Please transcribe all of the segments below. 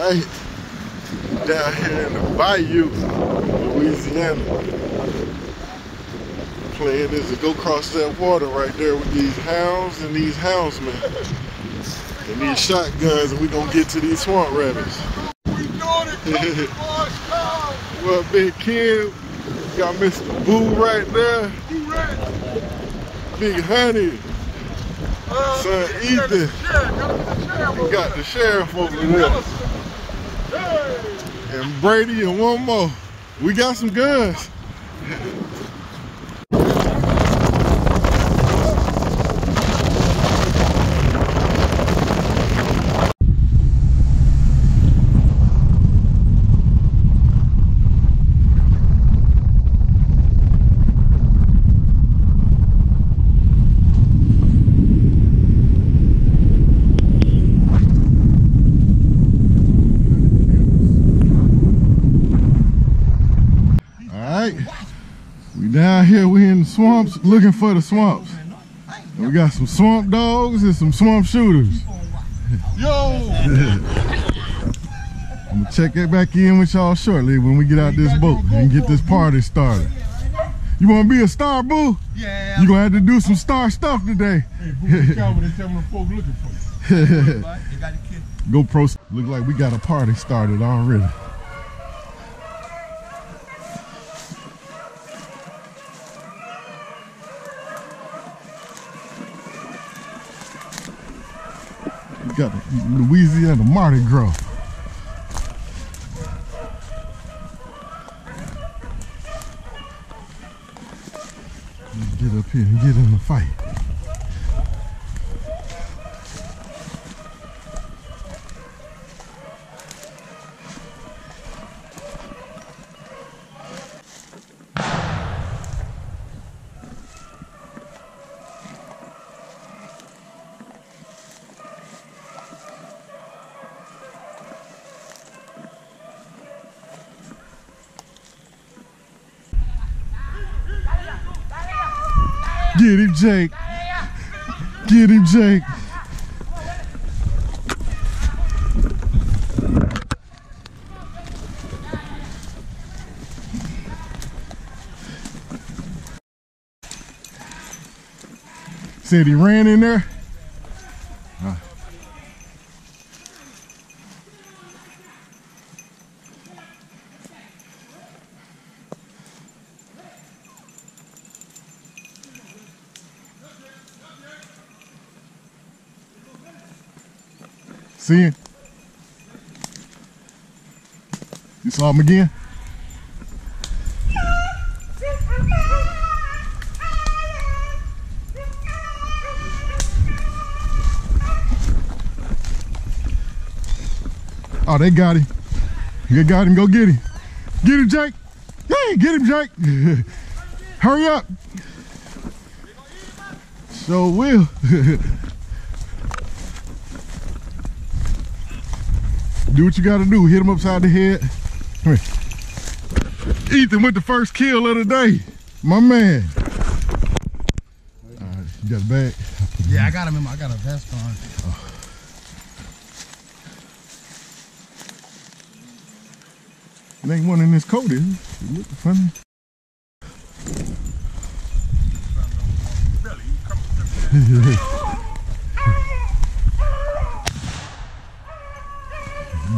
Alright, down here in the bayou, Louisiana. The plan is to go cross that water right there with these hounds and these houndsmen. And these shotguns, and we're gonna get to these swamp rabbits. Well, Big Kid, got Mr. Boo right there. Big Honey. Son Ethan. We got the sheriff over there. And Brady and one more. We got some guns. Down here, we in the swamps looking for the swamps. And we got some swamp dogs and some swamp shooters. Yo! I'm gonna check that back in with y'all shortly when we get out this boat and get this party started. You wanna be a star, Boo? Yeah. You gonna have to do some star stuff today. Hey, GoPro, look like we got a party started already. Got Louisiana Mardi Gras. Let's get up here and get in the fight. Get him, Jake. Get him, Jake. Said he ran in there. See him? You saw him again? Oh, they got him. You got him, go get him. Get him, Jake. Hey, get him, Jake. Hurry up. Sure will. Do what you gotta do. Hit him upside the head. Come here. Ethan with the first kill of the day. My man. All right, you got a bag? Yeah, I got him in I got a vest on. Oh. It ain't one in this coat, is it? It look funny.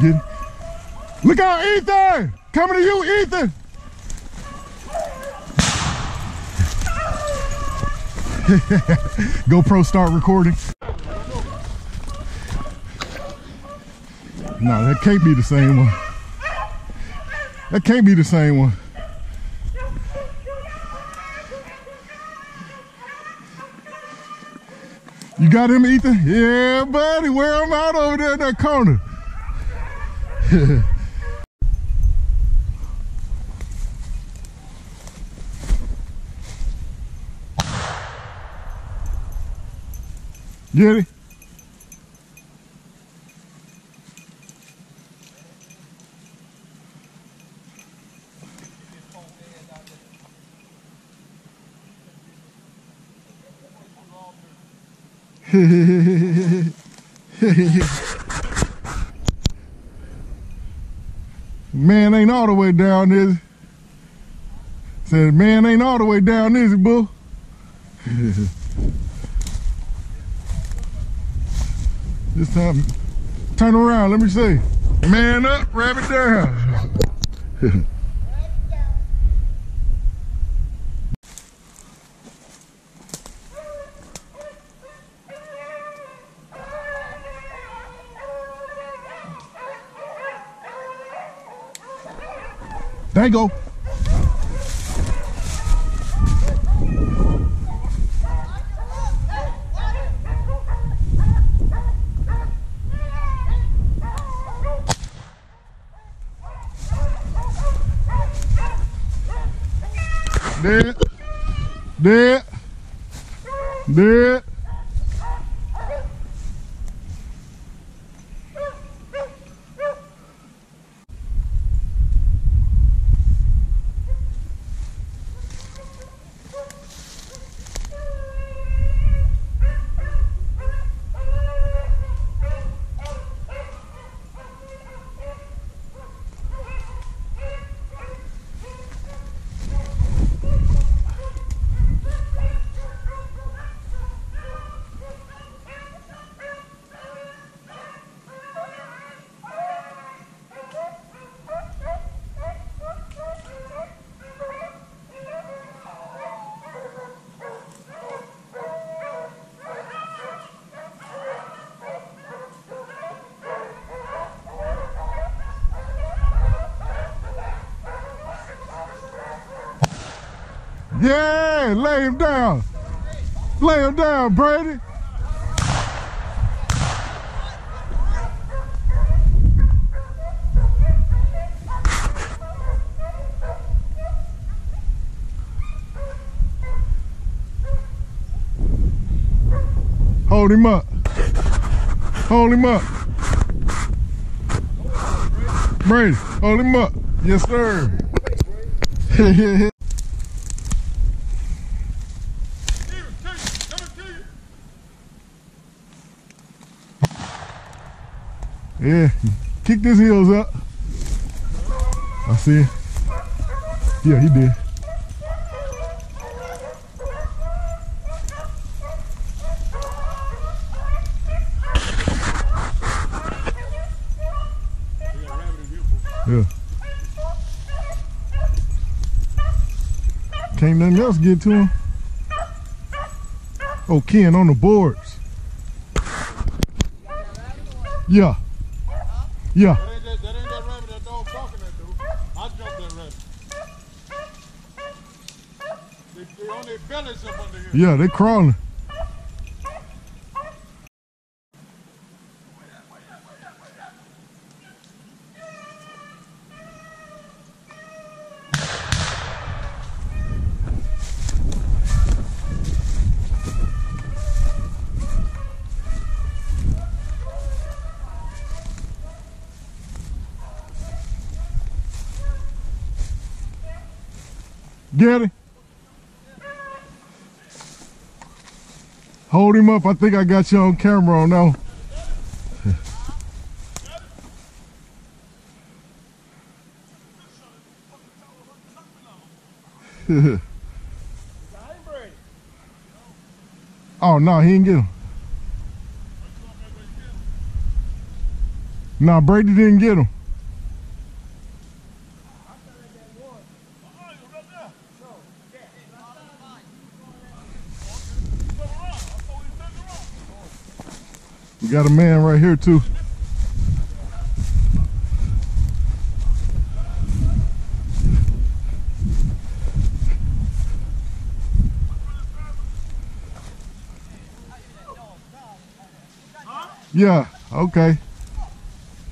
Get, look out, Ethan! Coming to you, Ethan! GoPro start recording. No, that can't be the same one. That can't be the same one. You got him, Ethan? Yeah, buddy. Wear him out over there in that corner. Get it? Man ain't all the way down, is it? Said, man ain't all the way down, is it, boo? This time, turn around, let me see. Man up, rabbit down. There you go. Dead. Dead. Dead. Yeah, lay him down. Lay him down, Brady. Hold him up. Hold him up. Brady, hold him up. Yes, sir. Yeah, kick his heels up. I see it. Yeah, he did. Yeah. Can't nothing else get to him. Oh, Ken on the boards. Yeah. Yeah. That ain't that rabbit that dog talking at, dude. I jumped that rabbit. They on their bellies up under here. Yeah, they crawling. Get it. Hold him up. I think I got you on camera on now. Oh, no, he didn't get him. No, Brady didn't get him. We got a man right here too. Yeah, okay.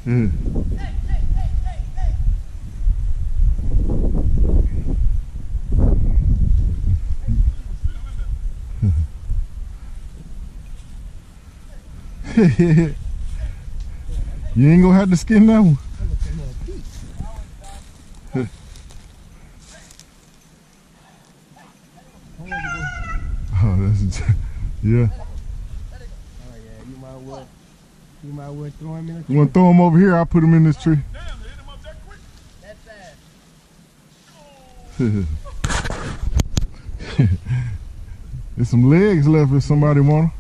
Yeah. You ain't gonna have to skin that one. Oh, that's yeah. Oh yeah, you might well throw him in a tree. You wanna throw him over here? I'll put him in this tree. Damn, they hit him up that quick. There's some legs left if somebody want them.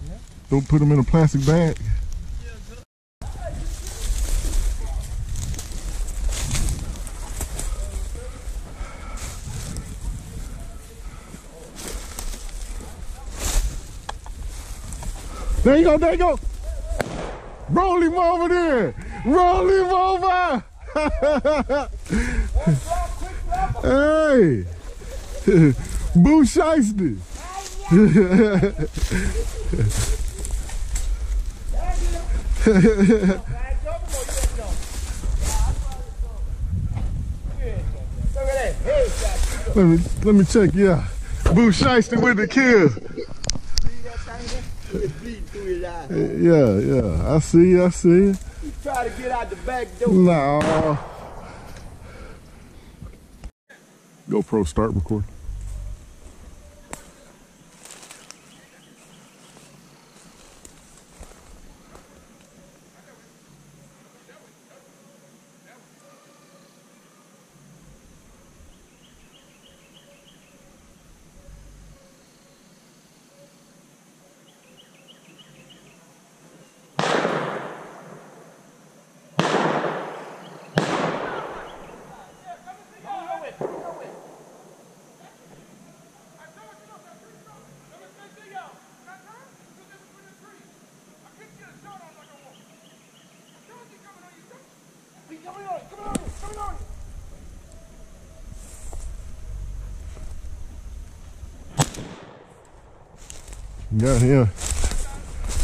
Yeah. Don't put them in a plastic bag. There you go, there you go. Roll him over there. Roll him over. Hey. Boo Shiesty. Let me check, yeah. Boo Shiesty with the Killz. Yeah, I see you. Try to get out the back door. No. GoPro start recording.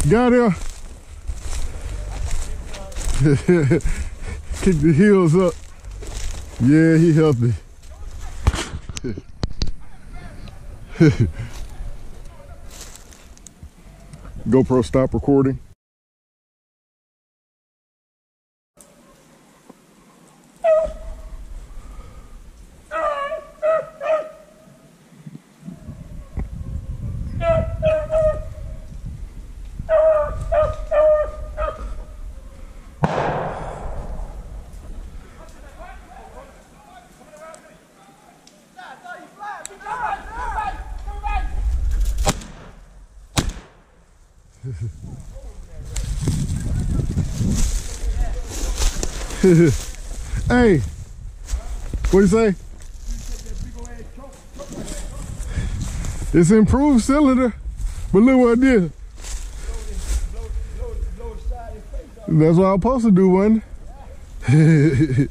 Got him. Kick the heels up. Yeah, he healthy. GoPro stop recording. Hey, what you say? It's improved cylinder, but look what I did. That's what I was supposed to do, wasn't it?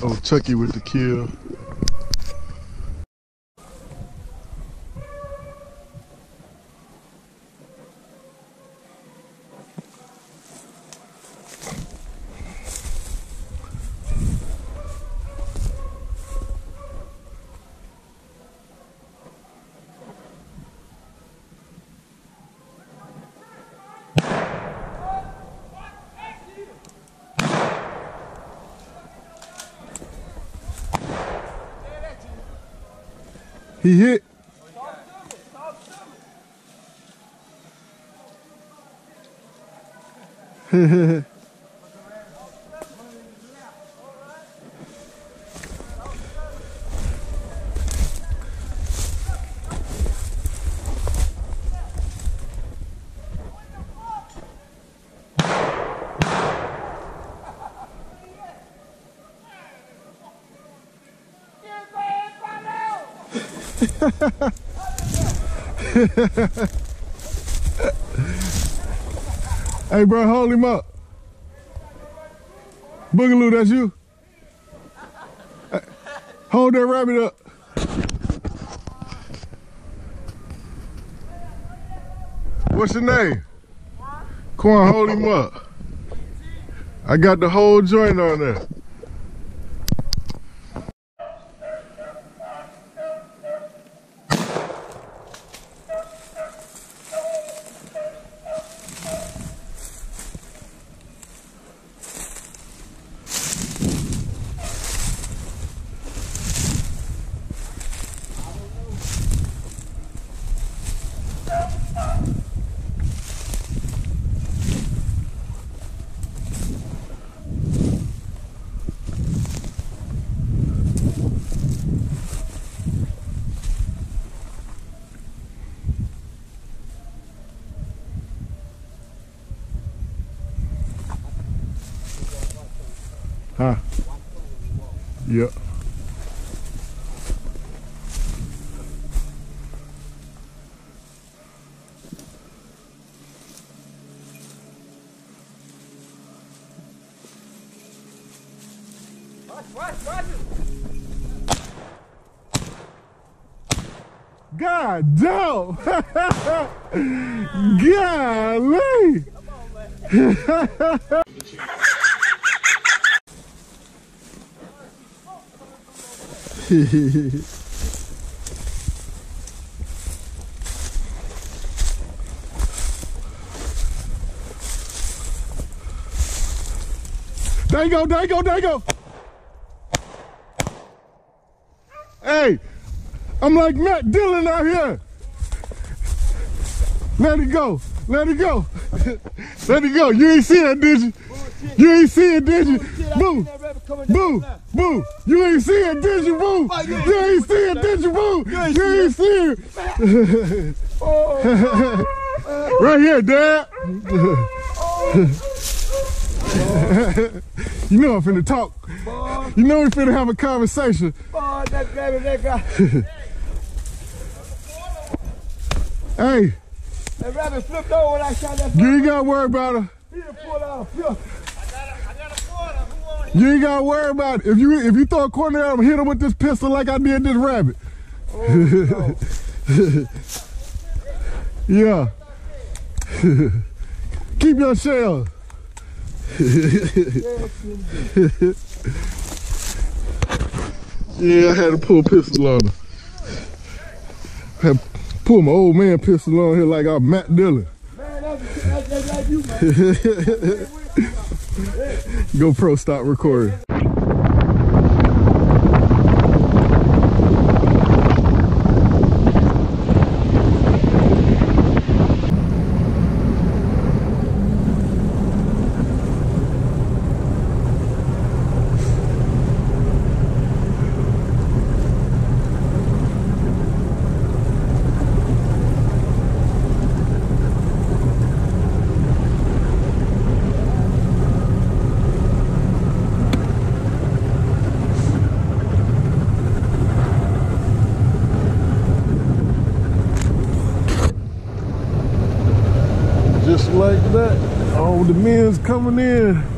Oh, Chucky with the kill. He hit. Hey, bro, hold him up. Boogaloo, that's you. Hold that rabbit up. What's your name? Quan, hold him up. I got the whole joint on there. Huh? Yep. Watch. God damn! Golly! There you go. Hey, I'm like Matt Dillon out here. Let it go. Let it go. You ain't see it, did you? You ain't see it, did you? Boo. Boo. You ain't see it, did you, boo? You ain't see it, did you, boo? You ain't see it. Right here, Dad. You know I'm finna talk. You know we finna have a conversation. That guy. Hey. That rabbit flipped over when I shot that. You ain't gotta worry about her. He done pulled out a flip. I got a quarter. Who want it? You ain't gotta worry about it. If you throw a corner at him, hit him with this pistol like I did this rabbit. Oh, no. Yeah. Keep your shell. Yeah, I had to pull a pistol on him. Had to pull my old man pistol on here like I'm Matt Dillon. Man, that's like you, man. GoPro stop recording. Just like that, all the men's coming in.